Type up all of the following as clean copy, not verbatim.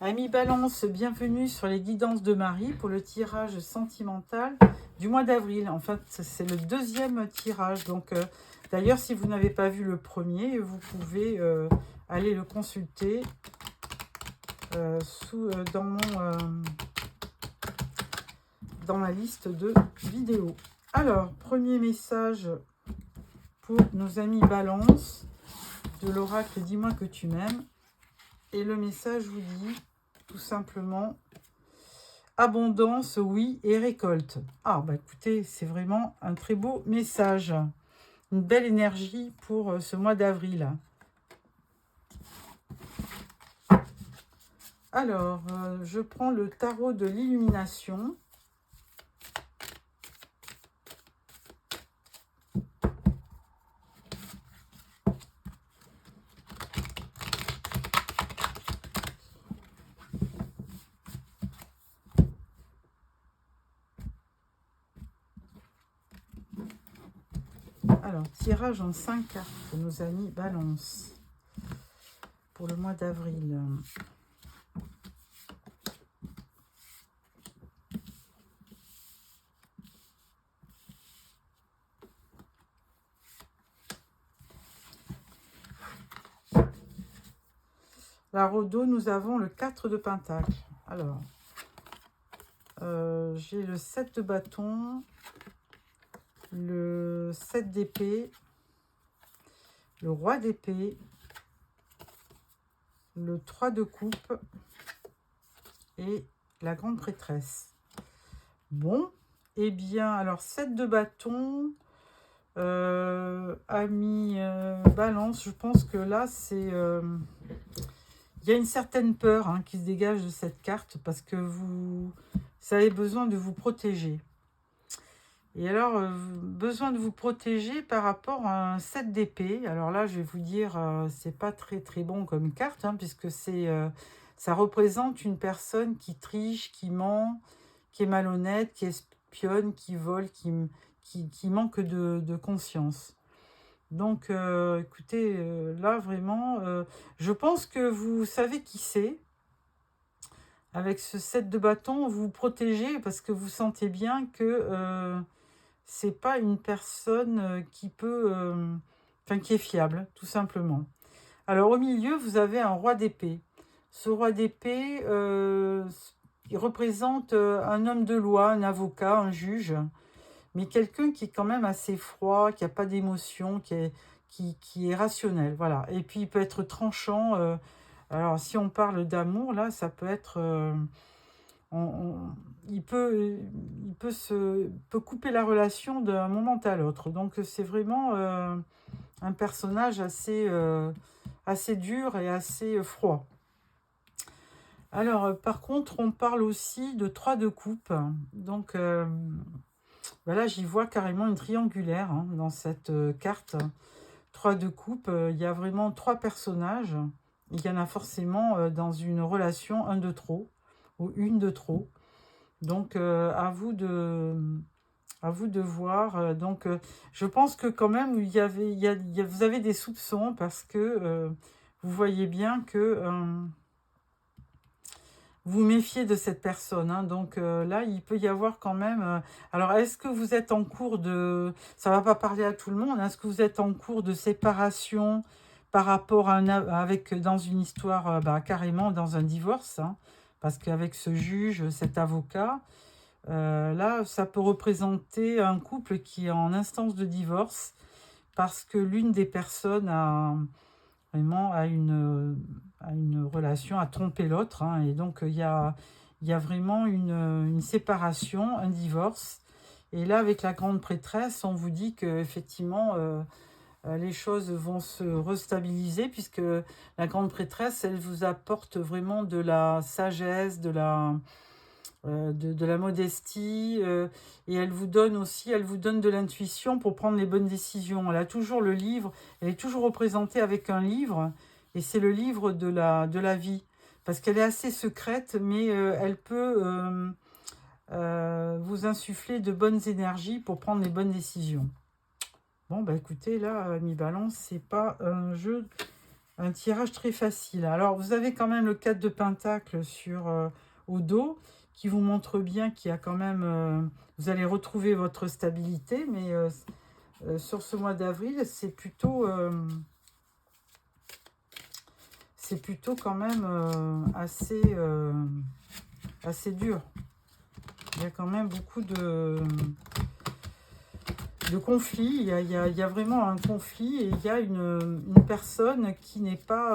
Amis Balance, bienvenue sur les guidances de Marie pour le tirage sentimental du mois d'avril. En fait, c'est le deuxième tirage. Donc, d'ailleurs, si vous n'avez pas vu le premier, vous pouvez aller le consulter dans ma liste de vidéos. Alors, premier message pour nos amis Balance de l'oracle Dis-moi que tu m'aimes. Et le message vous dit tout simplement abondance, oui, et récolte. Ah, bah écoutez, c'est vraiment un très beau message. Une belle énergie pour ce mois d'avril. Alors, je prends le tarot de l'illumination. Alors, tirage en 5 cartes pour nos amis Balance pour le mois d'avril. La Rodo, nous avons le 4 de Pentacle. Alors, j'ai le 7 de bâton, le 7 d'épée, le roi d'épée, le 3 de coupe et la grande prêtresse. Bon, eh bien, alors 7 de bâton, ami Balance, je pense que là, c'est... il y a une certaine peur qui se dégage de cette carte parce que vous avez besoin de vous protéger. Et alors, besoin de vous protéger par rapport à un 7 d'épée. Alors là, je vais vous dire, c'est pas très très bon comme carte, puisque ça représente une personne qui triche, qui ment, qui est malhonnête, qui espionne, qui vole, qui manque de conscience. Donc, écoutez, là, vraiment, je pense que vous savez qui c'est. Avec ce 7 de bâton, vous vous protégez parce que vous sentez bien que c'est pas une personne qui qui est fiable, tout simplement. Alors, au milieu, vous avez un roi d'épée. Ce roi d'épée, il représente un homme de loi, un avocat, un juge, mais quelqu'un qui est quand même assez froid, qui n'a pas d'émotion, qui est rationnel, voilà. Et puis, il peut être tranchant. Alors, si on parle d'amour, là, ça peut être... il peut couper la relation d'un moment à l'autre. Donc, c'est vraiment un personnage assez dur et assez froid. Alors, par contre, on parle aussi de 3 de coupe. Donc, là, j'y vois carrément une triangulaire dans cette carte. 3 de coupe, il y a vraiment 3 personnages. Il y en a forcément dans une relation un de trop ou une de trop. Donc, à vous de voir. Donc, je pense que quand même, vous avez des soupçons parce que vous voyez bien que vous méfiez de cette personne. Donc là, il peut y avoir quand même... alors, est-ce que vous êtes en cours de... Ça ne va pas parler à tout le monde. Est-ce que vous êtes en cours de séparation par rapport à dans une histoire, carrément dans un divorce parce qu'avec ce juge, cet avocat, là, ça peut représenter un couple qui est en instance de divorce parce que l'une des personnes a une relation, a trompé l'autre. Et donc, il y a vraiment une séparation, un divorce. Et là, avec la grande prêtresse, on vous dit qu'effectivement, les choses vont se restabiliser puisque la grande prêtresse, elle vous apporte vraiment de la sagesse, de la modestie, et elle vous donne de l'intuition pour prendre les bonnes décisions. Elle a toujours le livre, elle est toujours représentée avec un livre, et c'est le livre de la vie, parce qu'elle est assez secrète, mais elle peut vous insuffler de bonnes énergies pour prendre les bonnes décisions. Bon, écoutez, là, mi-balance, c'est pas un jeu Un tirage très facile. Alors, vous avez quand même le 4 de Pentacle au dos, qui vous montre bien qu'il y a quand même... vous allez retrouver votre stabilité, mais sur ce mois d'avril, c'est plutôt quand même assez dur. Il y a quand même beaucoup de conflits. Il y a vraiment un conflit et il y a une personne qui n'est pas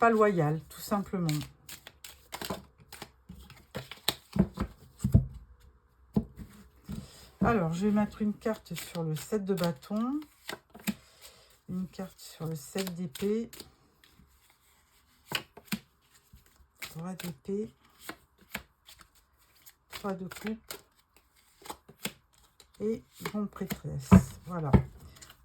loyale, tout simplement. Alors, je vais mettre une carte sur le 7 de bâton, une carte sur le 7 d'épée, 3 d'épée, 3 de coupe et grande prêtresse. Voilà.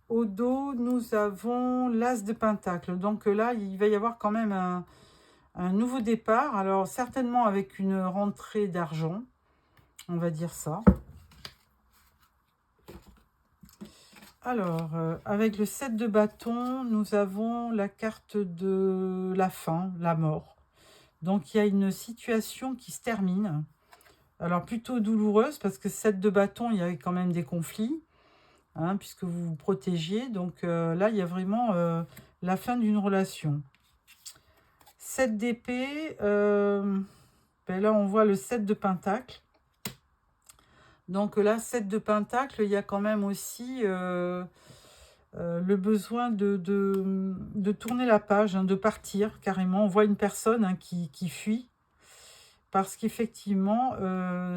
Au dos, nous avons l'As de Pentacle. Donc là, il va y avoir quand même un nouveau départ. Alors, certainement avec une rentrée d'argent, on va dire ça. Alors, avec le 7 de bâton, nous avons la carte de la fin, la mort. Donc, il y a une situation qui se termine. Alors, plutôt douloureuse, parce que 7 de bâton, il y avait quand même des conflits, hein, puisque vous vous protégiez. Donc, là, il y a vraiment la fin d'une relation. 7 d'épée, ben là, on voit le 7 de pentacle. Donc là, 7 de pentacle, il y a quand même aussi le besoin de tourner la page, hein, de partir carrément. On voit une personne, hein, qui fuit parce qu'effectivement,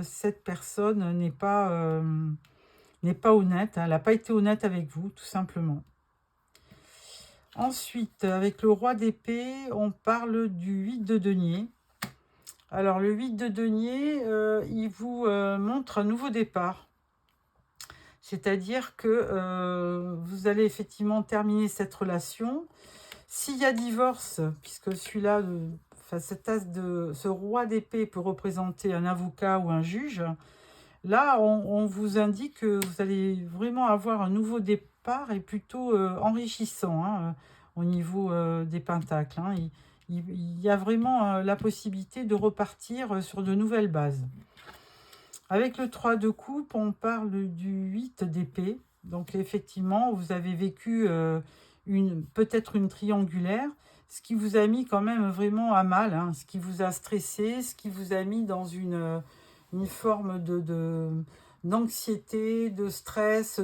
cette personne n'est pas honnête. Hein, elle n'a pas été honnête avec vous, tout simplement. Ensuite, avec le roi d'épée, on parle du 8 de denier. Alors, le 8 de denier, il vous montre un nouveau départ. C'est-à-dire que vous allez effectivement terminer cette relation. S'il y a divorce, puisque celui-là, ce roi d'épée peut représenter un avocat ou un juge, là, on vous indique que vous allez vraiment avoir un nouveau départ et plutôt enrichissant, hein, au niveau des pentacles. Hein. Il y a vraiment la possibilité de repartir sur de nouvelles bases. Avec le 3 de coupe, on parle du 8 d'épée. Donc effectivement, vous avez vécu peut-être une triangulaire, ce qui vous a mis quand même vraiment à mal, hein, ce qui vous a stressé, ce qui vous a mis dans une forme d'anxiété, de stress,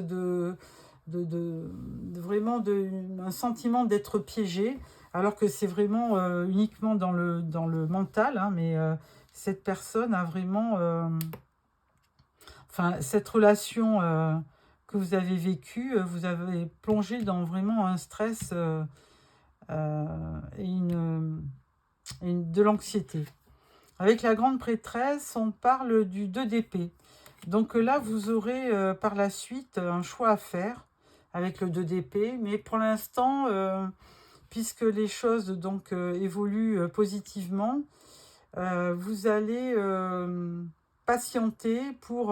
vraiment un sentiment d'être piégé, alors que c'est vraiment uniquement dans le mental, hein, mais cette personne a vraiment... cette relation que vous avez vécue, vous avez plongé dans vraiment un stress et de l'anxiété. Avec la grande prêtresse, on parle du 2 d'épée. Donc là, vous aurez par la suite un choix à faire avec le 2 d'épée. Mais pour l'instant, puisque les choses donc évoluent positivement, vous allez patienter pour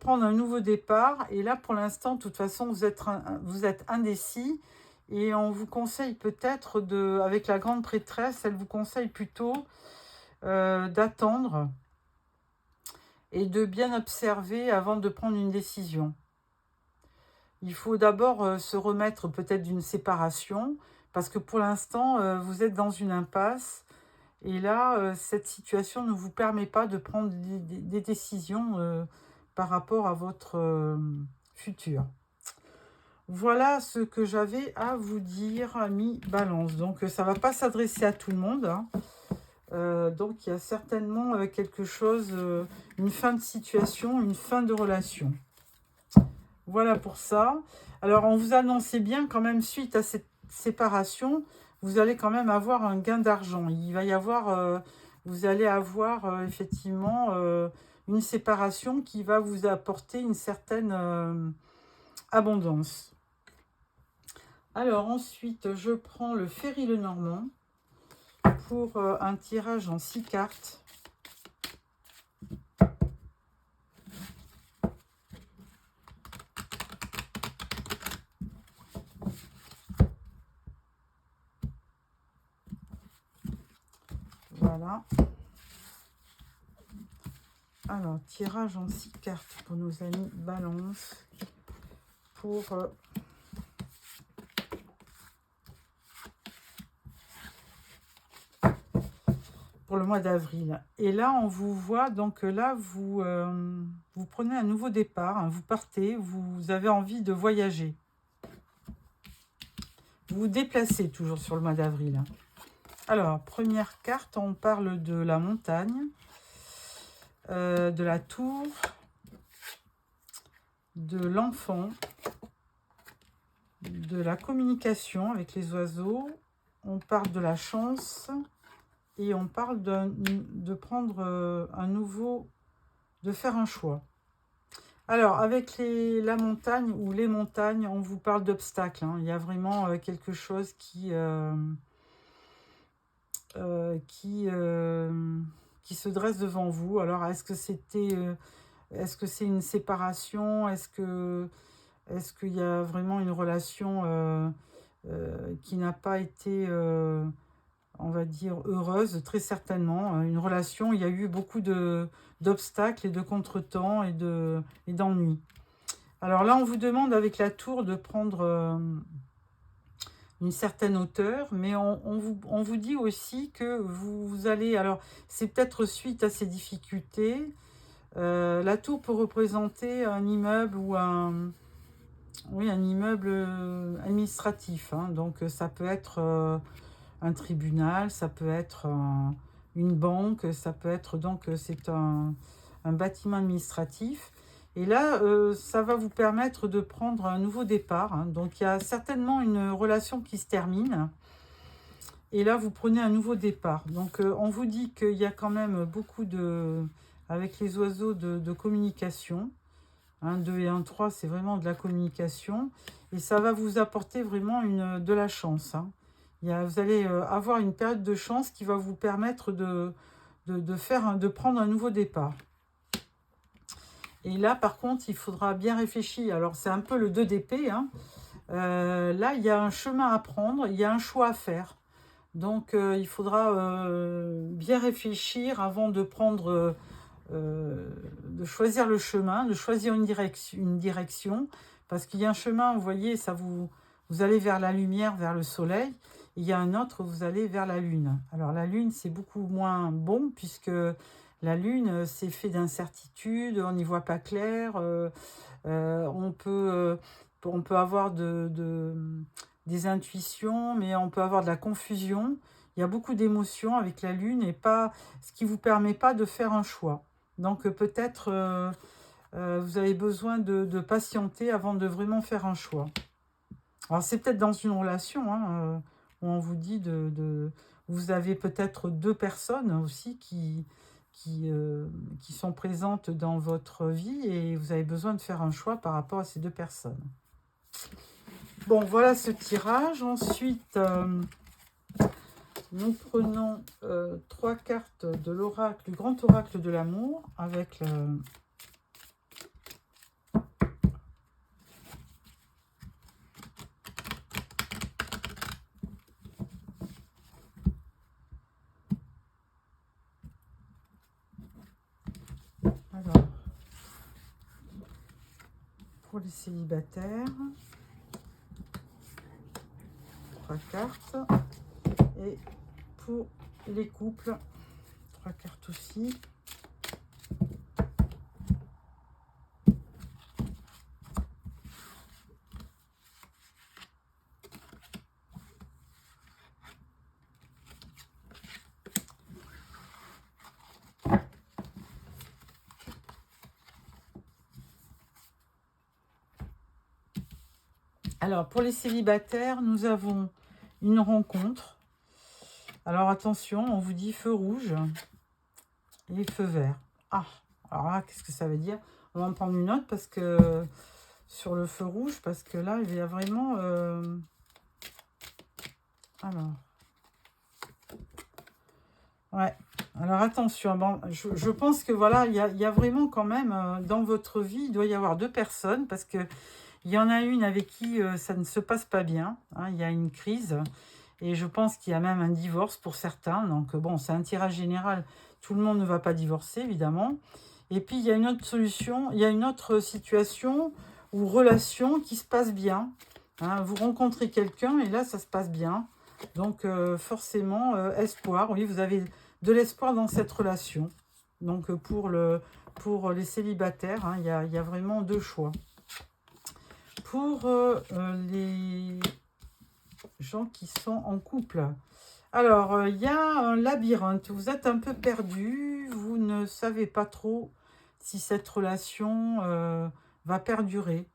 prendre un nouveau départ. Et là, pour l'instant, de toute façon, vous êtes indécis. Et on vous conseille peut-être, avec la grande prêtresse, elle vous conseille plutôt d'attendre et de bien observer avant de prendre une décision. Il faut d'abord se remettre peut-être d'une séparation, parce que pour l'instant, vous êtes dans une impasse. Et là, cette situation ne vous permet pas de prendre des décisions par rapport à votre futur. Voilà ce que j'avais à vous dire, amis Balance. Donc, ça ne va pas s'adresser à tout le monde, hein. Donc, il y a certainement quelque chose, une fin de situation, une fin de relation. Voilà pour ça. Alors, on vous annonçait bien quand même, suite à cette séparation, vous allez quand même avoir un gain d'argent. Il va y avoir, vous allez avoir effectivement une séparation qui va vous apporter une certaine abondance. Alors ensuite, je prends le Ferry Lenormand pour un tirage en 6 cartes. Voilà. Alors, tirage en 6 cartes pour nos amis Balance. Pour le mois d'avril. Et là, on vous voit, donc là, vous prenez un nouveau départ, hein, vous partez, vous avez envie de voyager. Vous vous déplacez toujours sur le mois d'avril. Alors, première carte, on parle de la montagne, de la tour, de l'enfant, de la communication avec les oiseaux, on parle de la chance et on parle de prendre de faire un choix. Alors, avec la montagne ou les montagnes, on vous parle d'obstacles, hein. Il y a vraiment quelque chose qui se dresse devant vous. Alors, est-ce que c'est une séparation? Est-ce qu'il y a vraiment une relation qui n'a pas été, on va dire, heureuse? Très certainement. Une relation, il y a eu beaucoup d'obstacles et de contretemps et d'ennuis. Alors là, on vous demande avec la tour de prendre une certaine hauteur, mais on vous dit aussi que vous allez... Alors, c'est peut-être suite à ces difficultés. La tour peut représenter un immeuble ou un immeuble administratif, hein. Donc, ça peut être un tribunal, ça peut être une banque, ça peut être... Donc, c'est un bâtiment administratif. Et là, ça va vous permettre de prendre un nouveau départ, hein. Donc, il y a certainement une relation qui se termine. Et là, vous prenez un nouveau départ. Donc, on vous dit qu'il y a quand même beaucoup avec les oiseaux de communication. 1, 2 et 1, 3, c'est vraiment de la communication. Et ça va vous apporter vraiment de la chance, hein. Vous allez avoir une période de chance qui va vous permettre de prendre un nouveau départ. Et là, par contre, il faudra bien réfléchir. Alors, c'est un peu le 2 d'épée, hein. Là, il y a un chemin à prendre, il y a un choix à faire. Donc, il faudra bien réfléchir avant de de choisir le chemin, de choisir une direction. Parce qu'il y a un chemin, vous voyez, vous allez vers la lumière, vers le soleil. Et il y a un autre, vous allez vers la lune. Alors, la lune, c'est beaucoup moins bon, puisque la lune, c'est fait d'incertitudes, on n'y voit pas clair. On peut avoir des intuitions, mais on peut avoir de la confusion. Il y a beaucoup d'émotions avec la lune et ce qui ne vous permet pas de faire un choix. Donc peut-être vous avez besoin de patienter avant de vraiment faire un choix. Alors c'est peut-être dans une relation, hein, où on vous dit vous avez peut-être 2 personnes aussi qui sont présentes dans votre vie et vous avez besoin de faire un choix par rapport à ces 2 personnes. Bon, voilà ce tirage. Ensuite, nous prenons 3 cartes de l'oracle, du grand oracle de l'amour, avec alors, pour les célibataires, 3 cartes. Et pour les couples, 3 cartes aussi. Alors, pour les célibataires, nous avons une rencontre. Alors, attention, on vous dit feu rouge et feu vert. Ah, alors là, qu'est-ce que ça veut dire? On va en prendre une autre parce que sur le feu rouge, parce que là, il y a vraiment... Alors... Ouais, alors attention, bon, je pense que voilà, il y a vraiment quand même, dans votre vie, il doit y avoir 2 personnes, parce que il y en a une avec qui ça ne se passe pas bien, hein, il y a une crise, Et je pense qu'il y a même un divorce pour certains. Donc bon, c'est un tirage général. Tout le monde ne va pas divorcer, évidemment. Et puis, il y a une autre solution, il y a une autre situation ou relation qui se passe bien. Hein, vous rencontrez quelqu'un et là, ça se passe bien. Donc, forcément, espoir. Oui, vous avez de l'espoir dans cette relation. Donc, pour les célibataires, hein, il y a vraiment deux choix. Pour les gens qui sont en couple. Alors, il y a un labyrinthe. Vous êtes un peu perdu. Vous ne savez pas trop si cette relation va perdurer.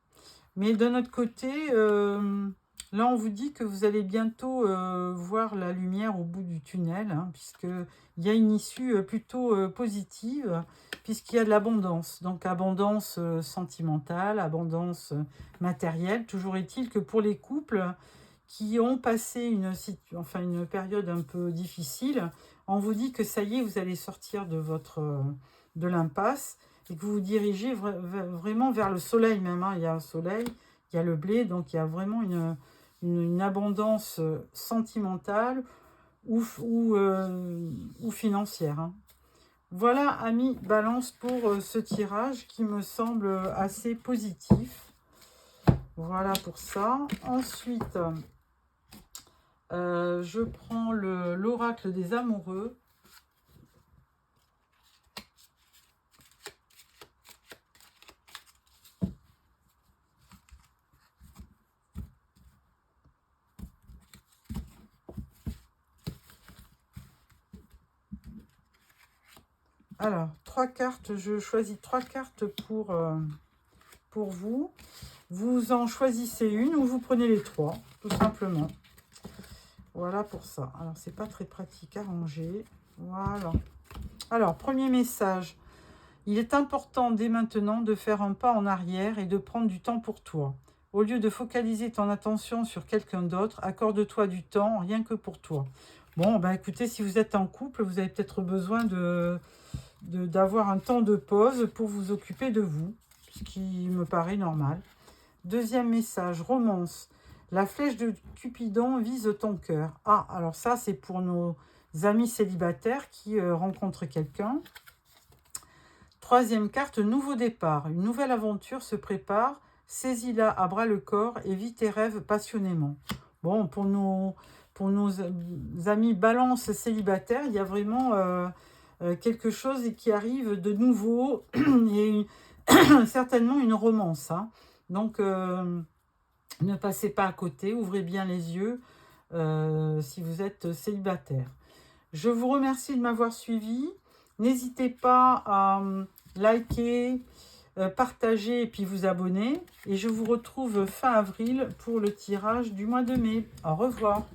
Mais de notre côté, là, on vous dit que vous allez bientôt voir la lumière au bout du tunnel, hein, puisqu'il y a une issue plutôt positive, puisqu'il y a de l'abondance. Donc, abondance sentimentale, abondance matérielle. Toujours est-il que pour les couples qui ont passé une période un peu difficile, on vous dit que ça y est, vous allez sortir de l'impasse et que vous vous dirigez vraiment vers le soleil même. Hein. Il y a un soleil, il y a le blé, donc il y a vraiment une abondance sentimentale ou financière. Hein. Voilà, amis Balance, pour ce tirage qui me semble assez positif. Voilà pour ça. Ensuite, je prends l'oracle des amoureux. Alors, 3 cartes, je choisis 3 cartes pour vous. Vous en choisissez une ou vous prenez les 3, tout simplement. Voilà pour ça. Alors, c'est pas très pratique à ranger. Voilà. Alors, premier message. Il est important dès maintenant de faire un pas en arrière et de prendre du temps pour toi. Au lieu de focaliser ton attention sur quelqu'un d'autre, accorde-toi du temps rien que pour toi. Bon, ben écoutez, si vous êtes en couple, vous avez peut-être besoin d'avoir un temps de pause pour vous occuper de vous, ce qui me paraît normal. Deuxième message, romance. La flèche de Cupidon vise ton cœur. Ah, alors ça, c'est pour nos amis célibataires qui rencontrent quelqu'un. Troisième carte, nouveau départ. Une nouvelle aventure se prépare. Saisis-la à bras-le-corps et vis tes rêves passionnément. Bon, pour nos amis Balance célibataires, il y a vraiment quelque chose qui arrive de nouveau et certainement une romance. Hein. Donc, ne passez pas à côté, ouvrez bien les yeux si vous êtes célibataire. Je vous remercie de m'avoir suivi. N'hésitez pas à liker, partager et puis vous abonner. Et je vous retrouve fin avril pour le tirage du mois de mai. Au revoir.